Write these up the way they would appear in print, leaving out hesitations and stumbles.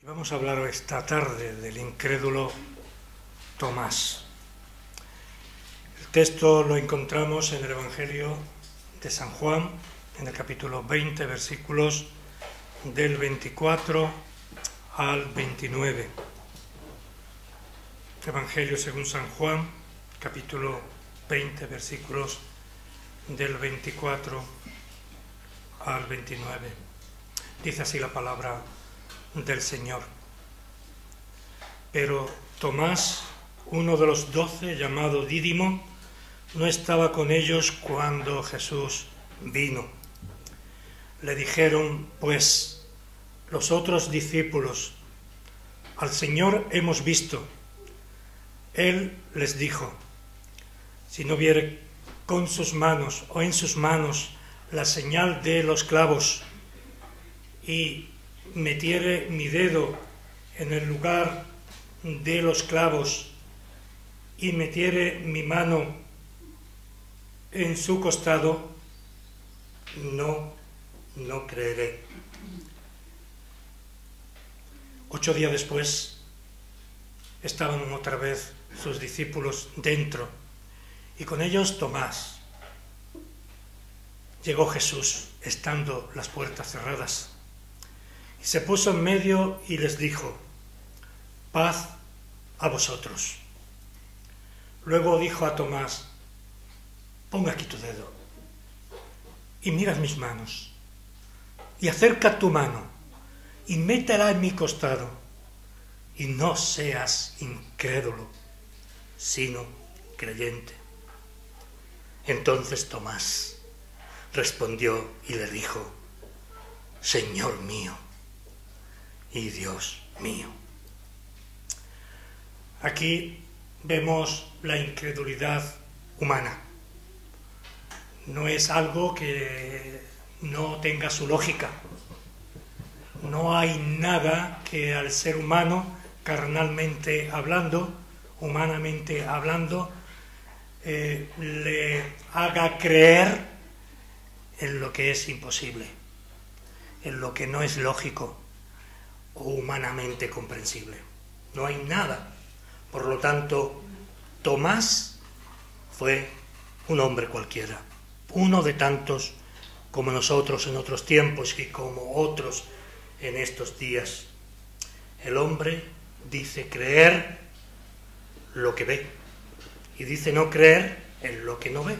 Vamos a hablar esta tarde del incrédulo Tomás. El texto lo encontramos en el Evangelio de San Juan, en el capítulo 20, versículos del 24 al 29. Evangelio según San Juan, capítulo 20, versículos del 24 al 29. Dice así la palabra del Señor. Pero Tomás, uno de los 12, llamado Dídimo, no estaba con ellos cuando Jesús vino. Le dijeron, pues, los otros discípulos, al Señor hemos visto. Él les dijo, si no viere con sus manos o en sus manos la señal de los clavos y metiere mi dedo en el lugar de los clavos y metiere mi mano en su costado, no creeré. 8 días después estaban otra vez sus discípulos dentro y con ellos Tomás. Llegó Jesús, estando las puertas cerradas. Se puso en medio y les dijo, paz a vosotros. Luego dijo a Tomás, pon aquí tu dedo y mira mis manos y acerca tu mano y métela en mi costado y no seas incrédulo, sino creyente. Entonces Tomás respondió y le dijo, Señor mío y Dios mío. Aquí vemos la incredulidad humana. No es algo que no tenga su lógica. No hay nada que al ser humano, carnalmente hablando, humanamente hablando, le haga creer en lo que es imposible, en lo que no es lógico o humanamente comprensible. No hay nada. Por lo tanto, Tomás fue un hombre cualquiera, uno de tantos como nosotros en otros tiempos y como otros en estos días. El hombre dice creer lo que ve y dice no creer en lo que no ve.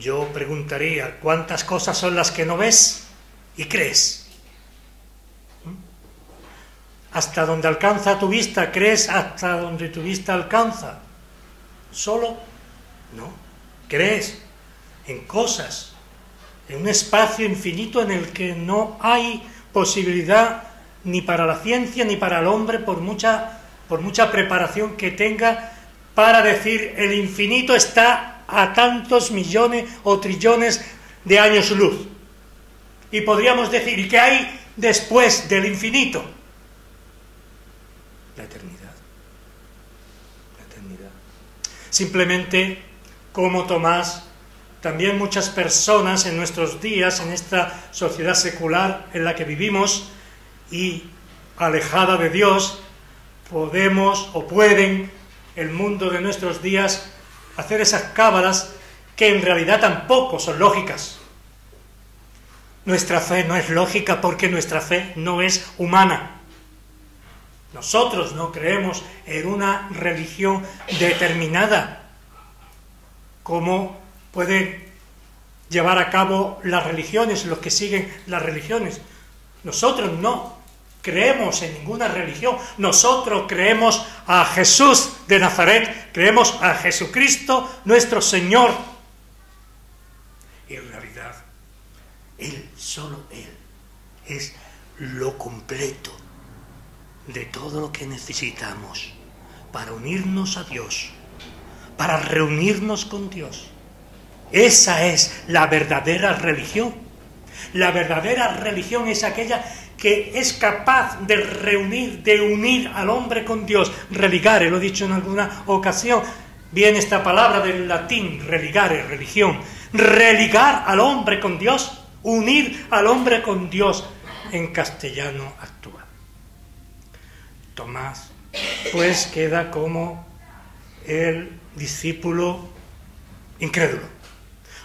Yo preguntaría, ¿cuántas cosas son las que no ves y crees? Hasta donde alcanza tu vista, crees hasta donde tu vista alcanza. Solo, no. Crees en cosas, en un espacio infinito en el que no hay posibilidad ni para la ciencia ni para el hombre, por mucha preparación que tenga, para decir el infinito está a tantos millones o trillones de años luz. Y podríamos decir, ¿y qué hay después del infinito? La eternidad. La eternidad. Simplemente, como Tomás, también muchas personas en nuestros días, en esta sociedad secular en la que vivimos y alejada de Dios, podemos o pueden, el mundo de nuestros días, hacer esas cábalas que en realidad tampoco son lógicas. Nuestra fe no es lógica porque nuestra fe no es humana. Nosotros no creemos en una religión determinada, como pueden llevar a cabo las religiones, los que siguen las religiones. Nosotros no creemos en ninguna religión. Nosotros creemos a Jesús de Nazaret, creemos a Jesucristo nuestro Señor. Y en realidad, Él, solo Él, es lo completo de todo lo que necesitamos para unirnos a Dios, para reunirnos con Dios. Esa es la verdadera religión. La verdadera religión es aquella que es capaz de reunir, de unir al hombre con Dios. Religare, lo he dicho en alguna ocasión, viene esta palabra del latín, religare, religión. Religar al hombre con Dios, unir al hombre con Dios, en castellano actual. Tomás, pues queda como el discípulo incrédulo.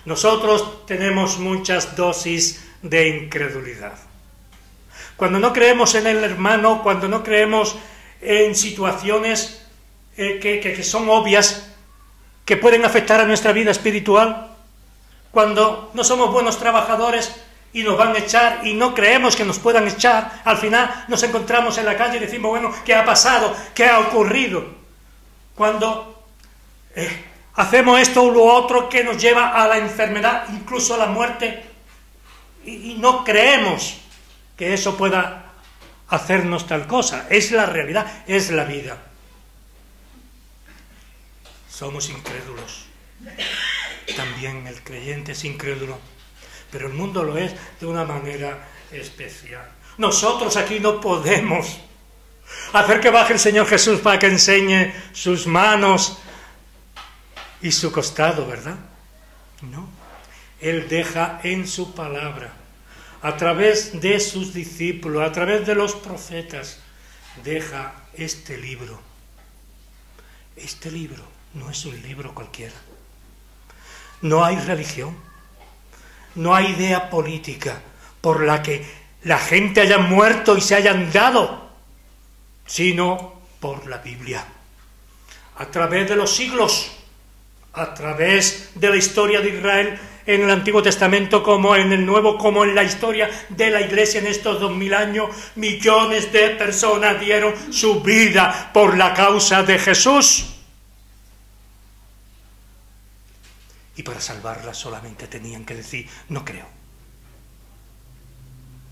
Nosotros tenemos muchas dosis de incredulidad. Cuando no creemos en el hermano, cuando no creemos en situaciones que son obvias, que pueden afectar a nuestra vida espiritual, cuando no somos buenos trabajadores y nos van a echar y no creemos que nos puedan echar, al final nos encontramos en la calle y decimos, bueno, ¿qué ha pasado? ¿Qué ha ocurrido? Cuando hacemos esto u lo otro que nos lleva a la enfermedad, incluso a la muerte, y no creemos que eso pueda hacernos tal cosa. Es la realidad, es la vida. Somos incrédulos. También el creyente es incrédulo, pero el mundo lo es de una manera especial. Nosotros aquí no podemos hacer que baje el Señor Jesús para que enseñe sus manos y su costado, ¿verdad? No. Él deja en su palabra, a través de sus discípulos, a través de los profetas, deja este libro. Este libro no es un libro cualquiera. No hay religión, no hay idea política por la que la gente haya muerto y se hayan dado, sino por la Biblia. A través de los siglos, a través de la historia de Israel en el Antiguo Testamento como en el Nuevo, como en la historia de la Iglesia en estos 2000 años, millones de personas dieron su vida por la causa de Jesús. Y para salvarla solamente tenían que decir, no creo.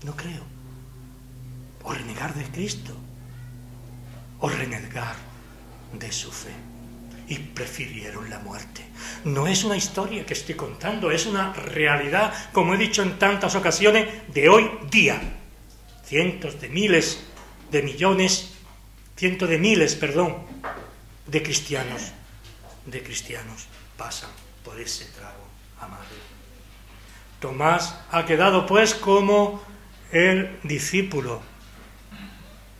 No creo. O renegar de Cristo, o renegar de su fe. Y prefirieron la muerte. No es una historia que estoy contando, es una realidad, como he dicho en tantas ocasiones, de hoy día. Cientos de miles de millones, cientos de miles, de cristianos pasan por ese trago amargo. Tomás ha quedado pues como el discípulo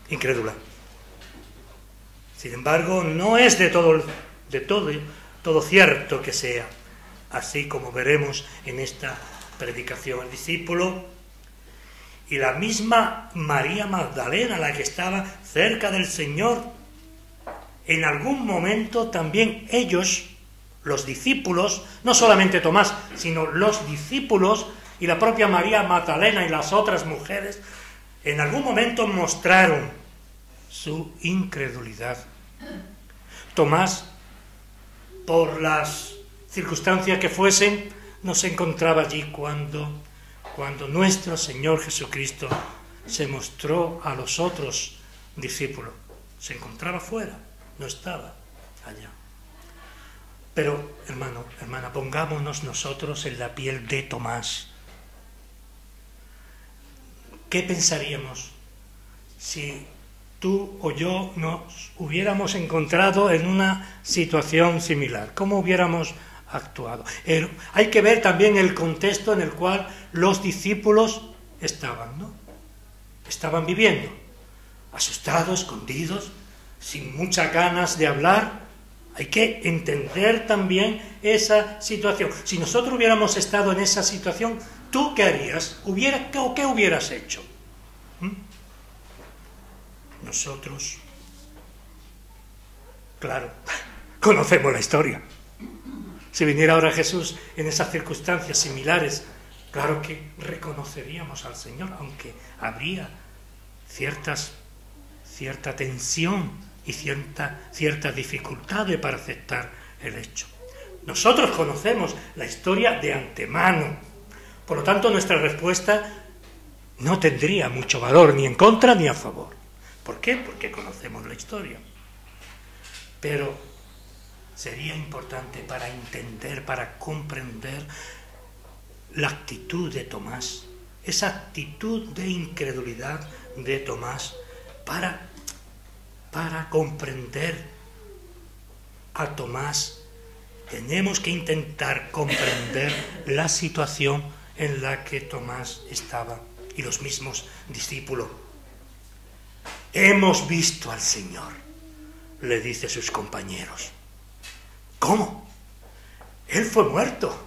incrédulo. Sin embargo, no es de todo cierto que sea, así como veremos en esta predicación. El discípulo y la misma María Magdalena, la que estaba cerca del Señor, en algún momento también ellos, los discípulos, no solamente Tomás, sino los discípulos y la propia María Magdalena y las otras mujeres, en algún momento mostraron su incredulidad. Tomás, por las circunstancias que fuesen, no se encontraba allí cuando nuestro Señor Jesucristo se mostró a los otros discípulos. Se encontraba fuera, no estaba allá. Pero, hermano, hermana, pongámonos nosotros en la piel de Tomás. ¿Qué pensaríamos si tú o yo nos hubiéramos encontrado en una situación similar? ¿Cómo hubiéramos actuado? Hay que ver también el contexto en el cual los discípulos estaban, ¿no? Estaban viviendo, asustados, escondidos, sin muchas ganas de hablar. Hay que entender también esa situación. Si nosotros hubiéramos estado en esa situación, ¿tú qué harías? ¿Qué hubieras hecho? Nosotros, claro, conocemos la historia. Si viniera ahora Jesús en esas circunstancias similares, claro que reconoceríamos al Señor, aunque habría cierta tensión y cierta dificultad para aceptar el hecho. Nosotros conocemos la historia de antemano, por lo tanto nuestra respuesta no tendría mucho valor ni en contra ni a favor. ¿Por qué? Porque conocemos la historia. Pero sería importante para entender, para comprender la actitud de Tomás, esa actitud de incredulidad de Tomás, para comprender a Tomás, tenemos que intentar comprender la situación en la que Tomás estaba y los mismos discípulos. hemos visto al Señor, le dice a sus compañeros. ¿Cómo? Él fue muerto.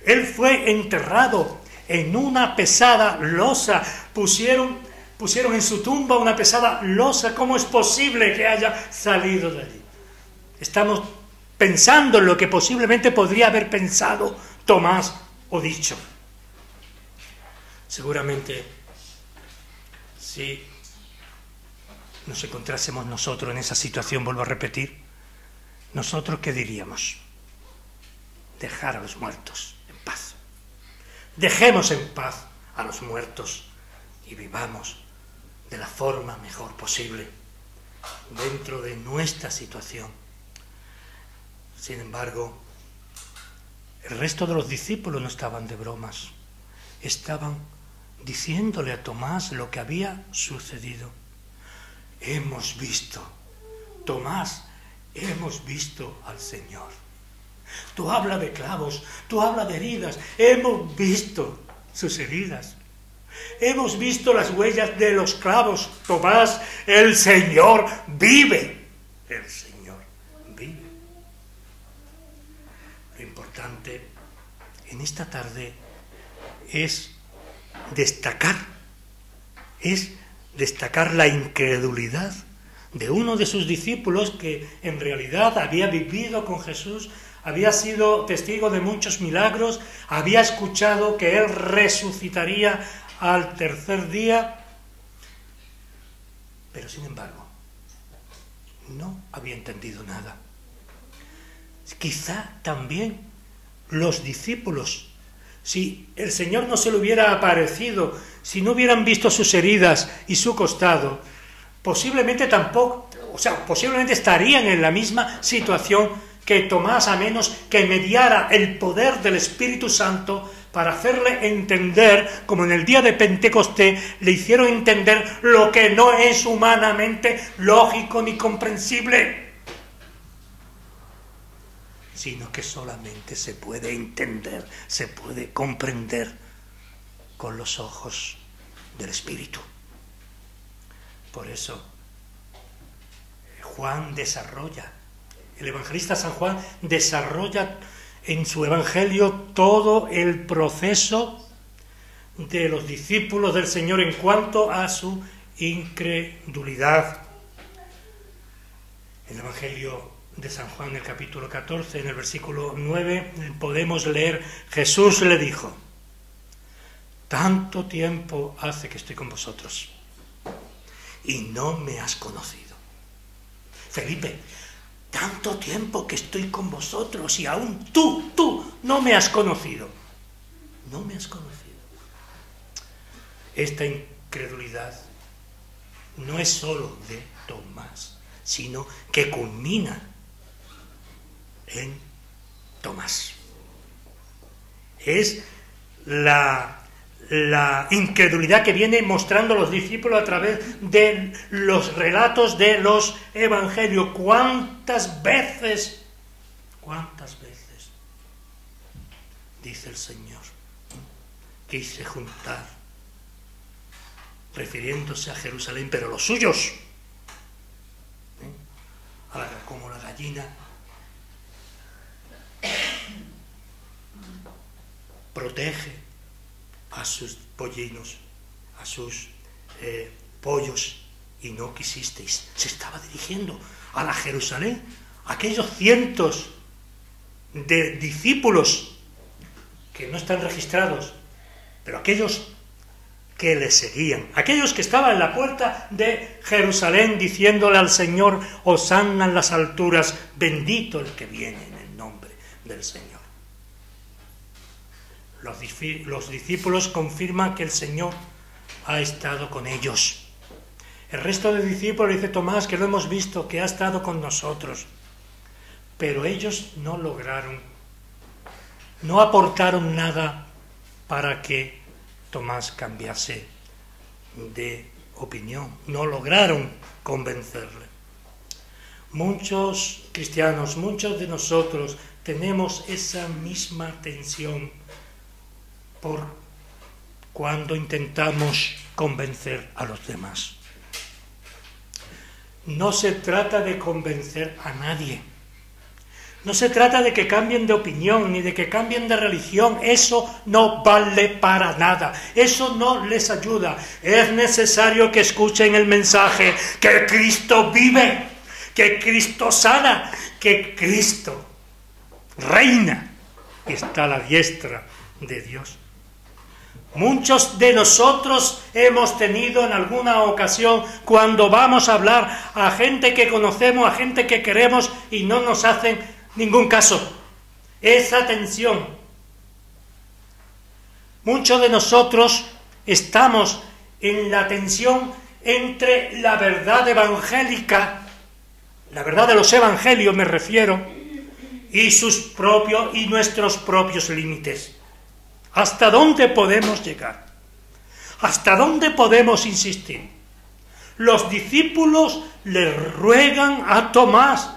Él fue enterrado en una pesada losa. Pusieron en su tumba una pesada losa. ¿Cómo es posible que haya salido de allí? Estamos pensando en lo que posiblemente podría haber pensado Tomás o dicho. Seguramente, si nos encontrásemos nosotros en esa situación, vuelvo a repetir, ¿nosotros qué diríamos? Dejar a los muertos en paz. Dejemos en paz a los muertos y vivamos de la forma mejor posible dentro de nuestra situación. Sin embargo, el resto de los discípulos no estaban de bromas. Estaban diciéndole a Tomás lo que había sucedido. Hemos visto, Tomás, hemos visto al Señor. Tú hablas de clavos, tú hablas de heridas. Hemos visto sus heridas. Hemos visto las huellas de los clavos. Tomás, el Señor vive. El Señor vive. Lo importante en esta tarde es destacar la incredulidad de uno de sus discípulos que en realidad había vivido con Jesús, había sido testigo de muchos milagros, había escuchado que Él resucitaría al tercer día, pero sin embargo no había entendido nada. Quizá también los discípulos, si el Señor no se le hubiera aparecido, si no hubieran visto sus heridas y su costado, posiblemente estarían en la misma situación que Tomás, a menos que mediara el poder del Espíritu Santo para hacerle entender, como en el día de Pentecostés le hicieron entender lo que no es humanamente lógico ni comprensible, sino que solamente se puede entender, se puede comprender con los ojos del Espíritu. Por eso el evangelista San Juan desarrolla en su evangelio todo el proceso de los discípulos del Señor en cuanto a su incredulidad. En el evangelio de San Juan, en el capítulo 14, en el versículo 9, podemos leer: Jesús le dijo: tanto tiempo hace que estoy con vosotros y no me has conocido. Felipe, tanto tiempo que estoy con vosotros y aún tú no me has conocido. No me has conocido. Esta incredulidad no es solo de Tomás, sino que culmina en Tomás. Es la incredulidad que viene mostrando los discípulos a través de los relatos de los evangelios. ¿Cuántas veces dice el Señor, quise juntar, refiriéndose a Jerusalén, pero los suyos, como la gallina protege a sus pollinos, a sus pollos, y no quisisteis? Se estaba dirigiendo a la Jerusalén, a aquellos cientos de discípulos que no están registrados, pero aquellos que le seguían, aquellos que estaban en la puerta de Jerusalén diciéndole al Señor: Hosanna en las alturas, bendito el que viene en el nombre del Señor. Los discípulos confirman que el Señor ha estado con ellos. El resto de discípulos, dice Tomás, que lo hemos visto, que ha estado con nosotros. Pero ellos no aportaron nada para que Tomás cambiase de opinión. No lograron convencerle. Muchos cristianos, muchos de nosotros tenemos esa misma tensión por cuando intentamos convencer a los demás. no se trata de convencer a nadie. No se trata de que cambien de opinión ni de que cambien de religión. Eso no vale para nada. Eso no les ayuda. Es necesario que escuchen el mensaje que Cristo vive, que Cristo sana, que Cristo reina y está a la diestra de Dios. Muchos de nosotros hemos tenido en alguna ocasión, cuando vamos a hablar a gente que conocemos, a gente que queremos, y no nos hacen ningún caso, esa tensión. Muchos de nosotros estamos en la tensión entre la verdad evangélica, la verdad de los evangelios me refiero, y nuestros propios límites. ¿Hasta dónde podemos llegar? ¿Hasta dónde podemos insistir? Los discípulos le ruegan a Tomás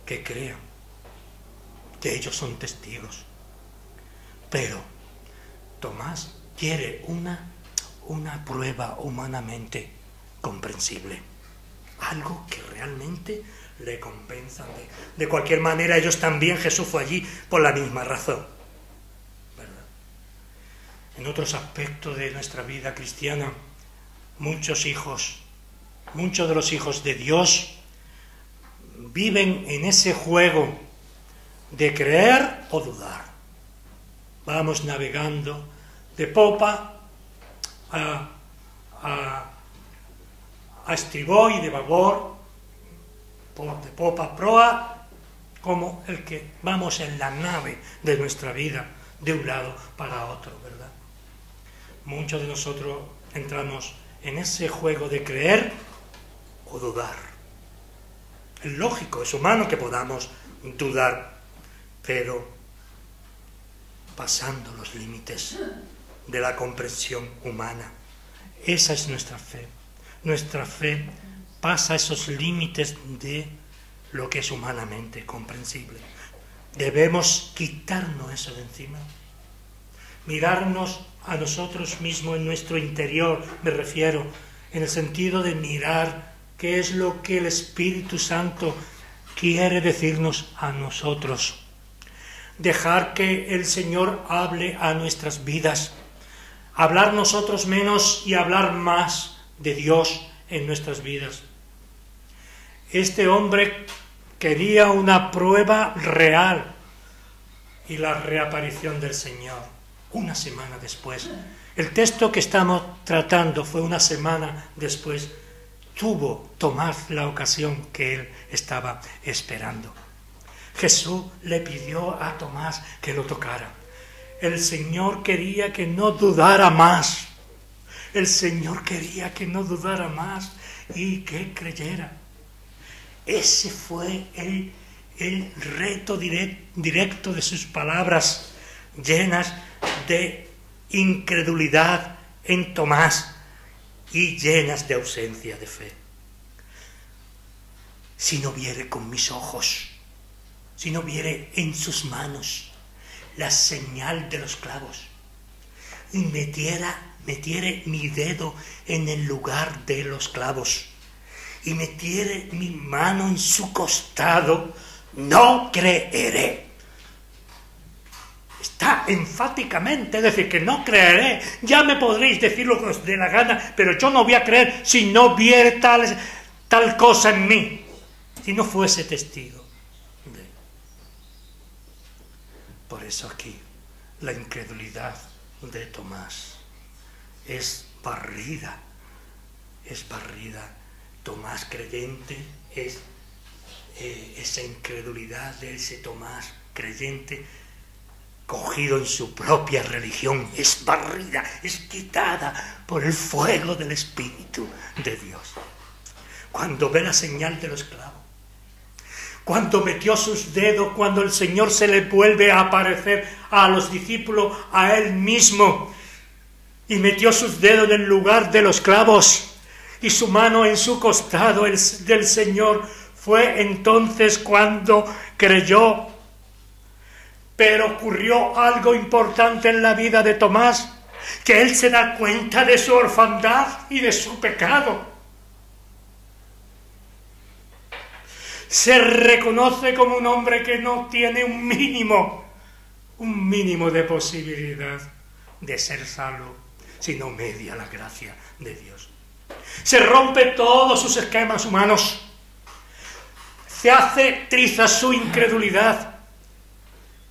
que crean, que ellos son testigos. Pero Tomás quiere una prueba humanamente comprensible, algo que realmente le compensa. De cualquier manera, ellos también, Jesús fue allí por la misma razón, ¿verdad? En otros aspectos de nuestra vida cristiana, muchos de los hijos de Dios viven en ese juego de creer o dudar. Vamos navegando de popa a estribor y de babor, de popa a proa, como el que vamos en la nave de nuestra vida, de un lado para otro, ¿verdad? Muchos de nosotros entramos en ese juego de creer o dudar. Es lógico, es humano que podamos dudar, pero pasando los límites de la comprensión humana. Esa es nuestra fe. Nuestra fe pasa esos límites de lo que es humanamente comprensible. Debemos quitarnos eso de encima. Mirarnos a nosotros mismos en nuestro interior, me refiero, en el sentido de mirar qué es lo que el Espíritu Santo quiere decirnos a nosotros. Dejar que el Señor hable a nuestras vidas. Hablar nosotros menos y hablar más de Dios en nuestras vidas. Este hombre quería una prueba real y la reaparición del Señor una semana después. El texto que estamos tratando fue una semana después. Tuvo Tomás la ocasión que él estaba esperando. Jesús le pidió a Tomás que lo tocara. El Señor quería que no dudara más. El Señor quería que no dudara más y que creyera. Ese fue el reto directo de sus palabras, llenas de incredulidad en Tomás y llenas de ausencia de fe. Si no viere con mis ojos, si no viere en sus manos la señal de los clavos, y metiere mi dedo en el lugar de los clavos, y metiere mi mano en su costado, no creeré. Está enfáticamente, es decir, que no creeré. Ya me podréis decir lo que os dé la gana, pero yo no voy a creer si no viere tal cosa en mí, si no fuese testigo. Por eso aquí la incredulidad de Tomás es barrida. Tomás creyente es esa incredulidad de ese Tomás creyente cogido en su propia religión, es barrida, es quitada por el fuego del Espíritu de Dios. Cuando ve la señal de los clavos, cuando metió sus dedos, cuando el Señor se le vuelve a aparecer a los discípulos, a él mismo, y metió sus dedos en el lugar de los clavos y su mano en su costado del Señor, fue entonces cuando creyó. Pero ocurrió algo importante en la vida de Tomás, que él se da cuenta de su orfandad y de su pecado. se reconoce como un hombre que no tiene un mínimo de posibilidad de ser salvo, sino media la gracia de Dios. Se rompe todos sus esquemas humanos, se hace trizas su incredulidad,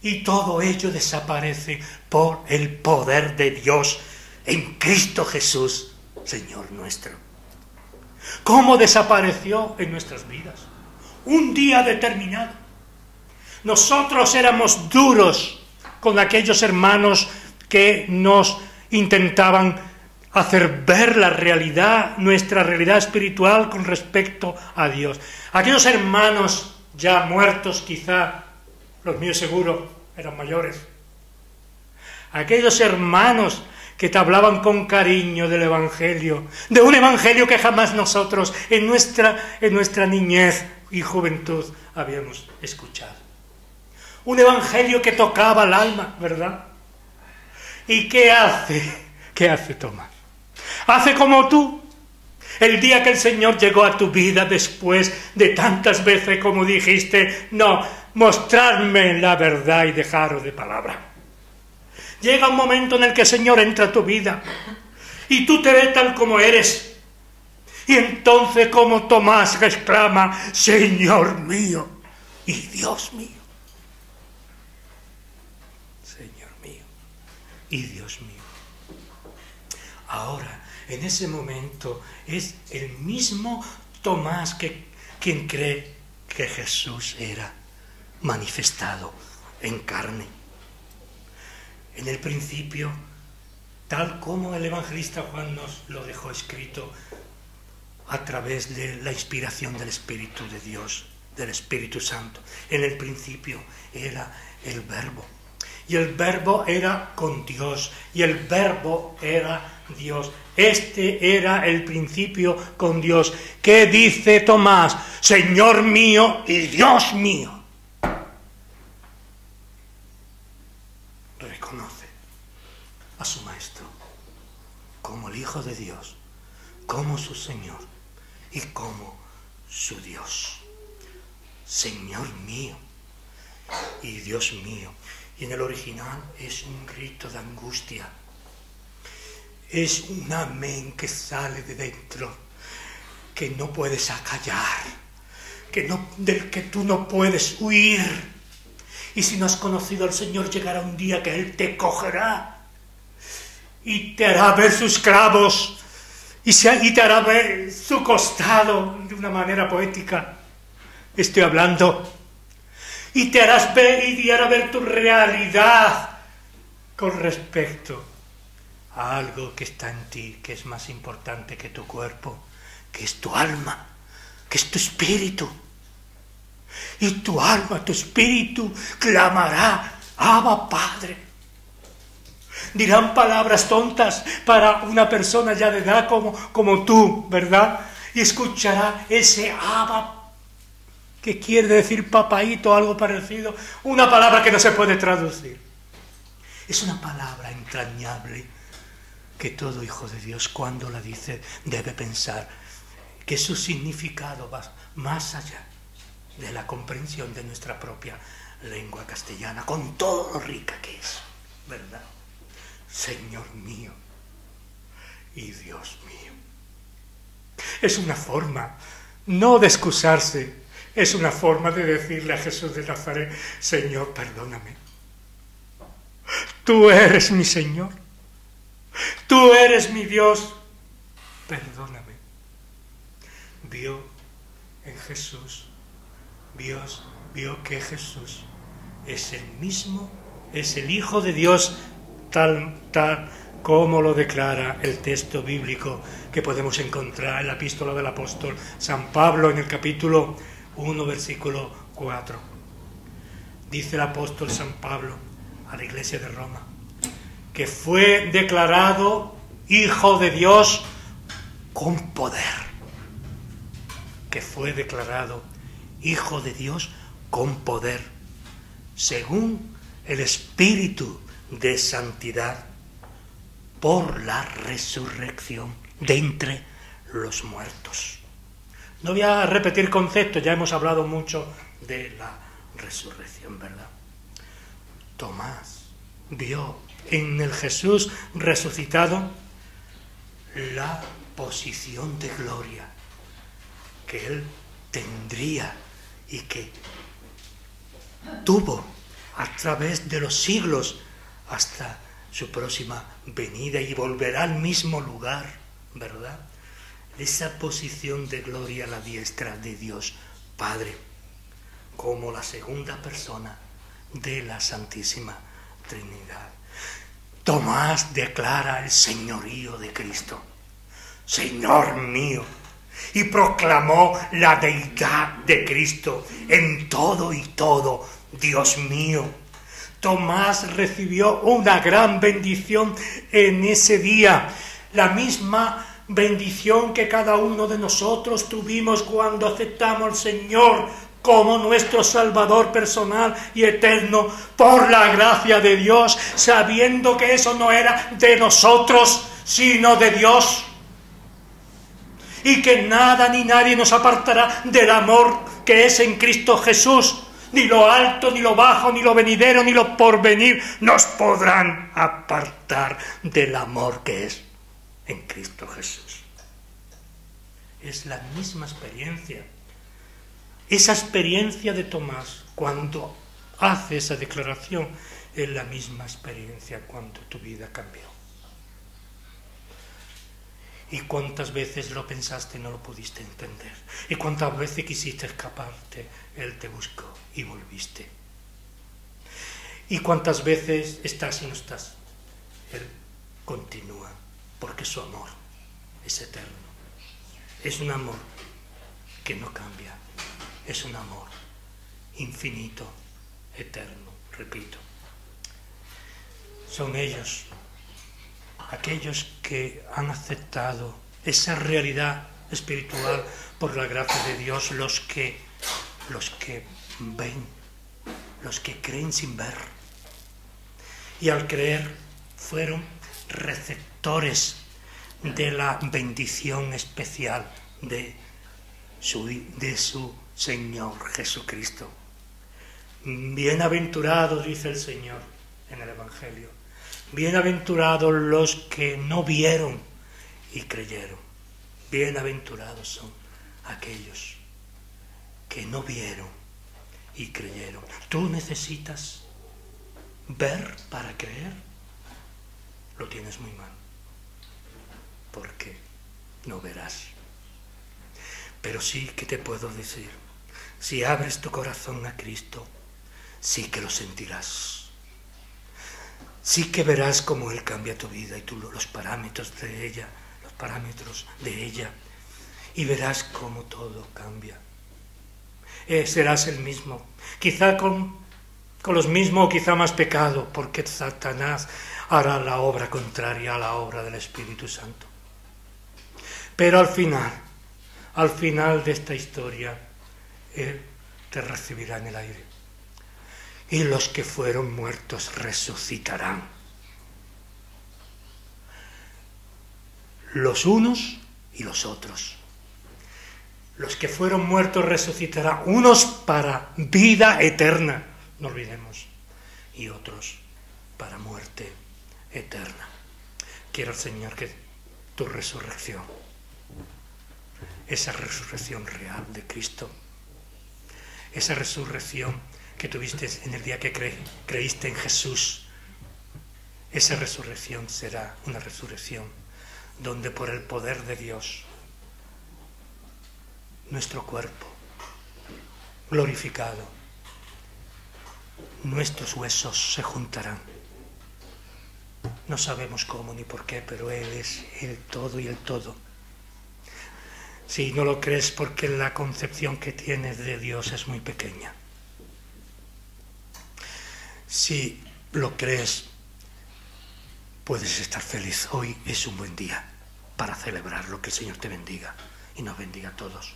y todo ello desaparece por el poder de Dios en Cristo Jesús, Señor nuestro. ¿Cómo desapareció en nuestras vidas? Un día determinado. Nosotros éramos duros con aquellos hermanos que nos intentaban hacer ver la realidad, nuestra realidad espiritual con respecto a Dios. Aquellos hermanos ya muertos, quizá, los míos seguro, eran mayores. Aquellos hermanos que te hablaban con cariño del Evangelio, de un Evangelio que jamás nosotros en nuestra niñez y juventud habíamos escuchado. Un Evangelio que tocaba el alma, ¿verdad? ¿Y qué hace? ¿Qué hace Tomás? Hace como tú. El día que el Señor llegó a tu vida después de tantas veces como dijiste, no, mostradme la verdad y dejaros de palabra. Llega un momento en el que el Señor entra a tu vida y tú te ves tal como eres. Y entonces como Tomás exclama, Señor mío y Dios mío. Señor mío y Dios mío. Ahora, en ese momento es el mismo Tomás quien cree que Jesús era manifestado en carne. En el principio, tal como el evangelista Juan nos lo dejó escrito a través de la inspiración del Espíritu de Dios, del Espíritu Santo. En el principio era el Verbo. Y el Verbo era con Dios. Y el Verbo era Dios. Este era el principio con Dios. ¿Qué dice Tomás? Señor mío y Dios mío. Reconoce a su Maestro como el Hijo de Dios, como su Señor y como su Dios. Señor mío y Dios mío. Y en el original es un grito de angustia. Es un amén que sale de dentro, que no puedes acallar, del que tú no puedes huir. Y si no has conocido al Señor, llegará un día que Él te cogerá y te hará ver sus clavos y te hará ver su costado de una manera poética. Estoy hablando. Y te harás ver y te hará ver tu realidad con respecto a algo que está en ti, que es más importante que tu cuerpo, que es tu alma, que es tu espíritu. Y tu alma, tu espíritu, clamará, Abba, Padre. Dirán palabras tontas para una persona ya de edad como tú, ¿verdad? Y escuchará ese Abba, que quiere decir papaíto o algo parecido, una palabra que no se puede traducir. Es una palabra entrañable que todo hijo de Dios, cuando la dice, debe pensar que su significado va más allá de la comprensión de nuestra propia lengua castellana, con todo lo rica que es, ¿verdad? Señor mío y Dios mío. Es una forma, no de excusarse, es una forma de decirle a Jesús de Nazaret, Señor, perdóname. Tú eres mi Señor. Tú eres mi Dios. Perdóname. Vio en Jesús, Dios vio que Jesús es el mismo, es el Hijo de Dios, tal como lo declara el texto bíblico que podemos encontrar en la epístola del apóstol San Pablo en el capítulo 1, versículo 4. Dice el apóstol San Pablo a la iglesia de Roma que fue declarado Hijo de Dios con poder. Que fue declarado Hijo de Dios con poder, según el Espíritu de santidad, por la resurrección de entre los muertos. No voy a repetir conceptos, ya hemos hablado mucho de la resurrección, ¿verdad? Tomás vio en el Jesús resucitado la posición de gloria que él tendría y que tuvo a través de los siglos hasta su próxima venida y volverá al mismo lugar, ¿verdad? Esa posición de gloria a la diestra de Dios Padre, como la segunda persona de la Santísima Trinidad. Tomás declara el señorío de Cristo, Señor mío, y proclamó la deidad de Cristo en todo y todo, Dios mío. Tomás recibió una gran bendición en ese día, la misma bendición que cada uno de nosotros tuvimos cuando aceptamos al Señor como nuestro Salvador personal y eterno, por la gracia de Dios, sabiendo que eso no era de nosotros, sino de Dios, y que nada ni nadie nos apartará del amor que es en Cristo Jesús. Ni lo alto, ni lo bajo, ni lo venidero, ni lo porvenir nos podrán apartar del amor que es en Cristo Jesús. Es la misma experiencia. Esa experiencia de Tomás, cuando hace esa declaración, es la misma experiencia cuando tu vida cambió. ¿Y cuántas veces lo pensaste y no lo pudiste entender? ¿Y cuántas veces quisiste escaparte? Él te buscó y volviste. ¿Y cuántas veces estás y no estás? Él continúa, porque su amor es eterno. Es un amor que no cambia. Es un amor infinito, eterno, repito. Son ellos, aquellos que han aceptado esa realidad espiritual por la gracia de Dios, los que ven, los que creen sin ver. Y al creer fueron receptores de la bendición especial de su Señor Jesucristo. Bienaventurados, dice el Señor en el Evangelio, bienaventurados los que no vieron y creyeron. Bienaventurados son aquellos que no vieron y creyeron. ¿Tú necesitas ver para creer? Lo tienes muy mal, porque no verás. Pero sí que te puedo decir, si abres tu corazón a Cristo, sí que lo sentirás. Sí que verás cómo Él cambia tu vida y tú los parámetros de ella, y verás cómo todo cambia. Serás el mismo, quizá con los mismos o quizá más pecado, porque Satanás hará la obra contraria a la obra del Espíritu Santo. Pero al final de esta historia, Él te recibirá en el aire. Y los que fueron muertos resucitarán. Los unos y los otros. Los que fueron muertos resucitarán. Unos para vida eterna, no olvidemos. Y otros para muerte eterna. Quiero, Señor, que tu resurrección, esa resurrección real de Cristo, esa resurrección que tuviste en el día que creíste en Jesús, esa resurrección será una resurrección donde por el poder de Dios nuestro cuerpo glorificado, nuestros huesos se juntarán. No sabemos cómo ni por qué, pero Él es el todo y el todo. Si no lo crees, porque la concepción que tienes de Dios es muy pequeña. Si lo crees, puedes estar feliz. Hoy es un buen día para celebrar lo que el Señor te bendiga y nos bendiga a todos.